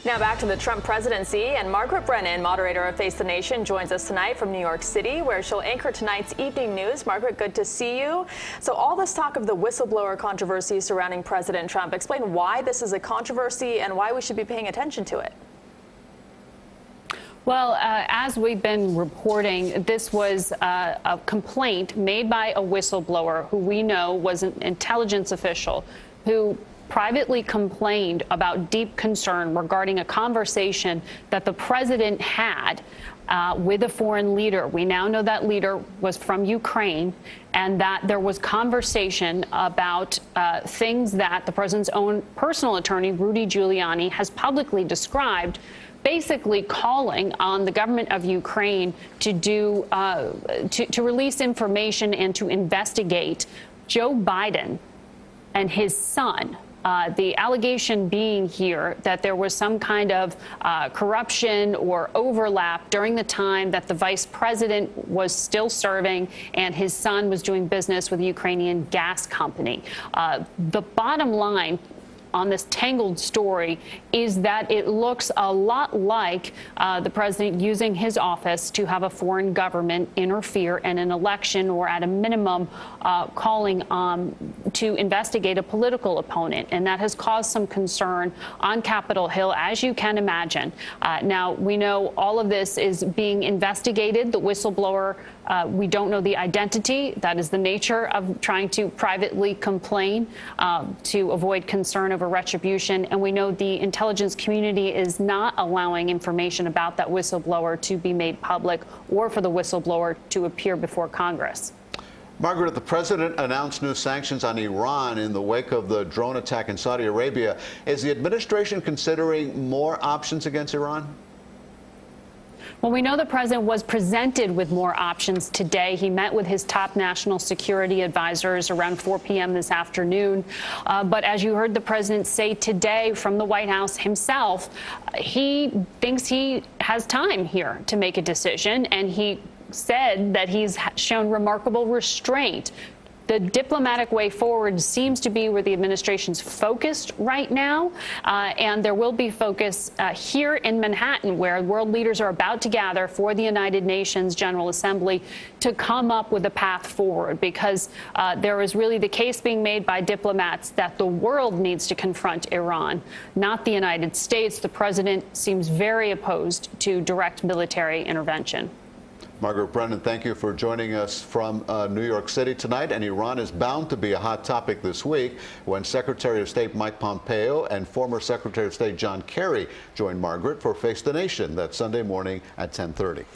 Now back to the Trump presidency, and Margaret Brennan, moderator of Face the Nation, joins us tonight from New York City, where she'll anchor tonight's evening news. Margaret, good to see you. So all this talk of the whistleblower controversy surrounding President Trump, explain why this is a controversy and why we should be paying attention to it. Well, as we've been reporting, this was a complaint made by a whistleblower who we know was an intelligence official who privately complained about deep concern regarding a conversation that the president had with a foreign leader. We now know that leader was from Ukraine, and that there was conversation about things that the president's own personal attorney, Rudy Giuliani, has publicly described, basically calling on the government of Ukraine to to release information and to investigate Joe Biden and his son. The allegation being here that there was some kind of corruption or overlap during the time that the vice president was still serving and his son was doing business with the Ukrainian gas company. The bottom line on this tangled story is that it looks a lot like the president using his office to have a foreign government interfere in an election, or at a minimum calling to investigate a political opponent. And that has caused some concern on Capitol Hill, as you can imagine. Now, we know all of this is being investigated. The whistleblower, we don't know the identity. That is the nature of trying to privately complain to avoid concern over retribution. And we know the intelligence community is not allowing information about that whistleblower to be made public, or for the whistleblower to appear before Congress. Margaret, the president announced new sanctions on Iran in the wake of the drone attack in Saudi Arabia. Is the administration considering more options against Iran? Well, we know the president was presented with more options today. He met with his top national security advisors around 4 p.m. this afternoon. But as you heard the president say today from the White House himself, he thinks he has time here to make a decision, and he said that he's shown remarkable restraint. The diplomatic way forward seems to be where the administration's focused right now, and there will be focus here in Manhattan, where world leaders are about to gather for the United Nations General Assembly to come up with a path forward, because there is really the case being made by diplomats that the world needs to confront Iran, not the United States. The president seems very opposed to direct military intervention. Margaret Brennan, thank you for joining us from New York City tonight. And Iran is bound to be a hot topic this week when Secretary of State Mike Pompeo and former Secretary of State John Kerry join Margaret for Face the Nation that Sunday morning at 10:30.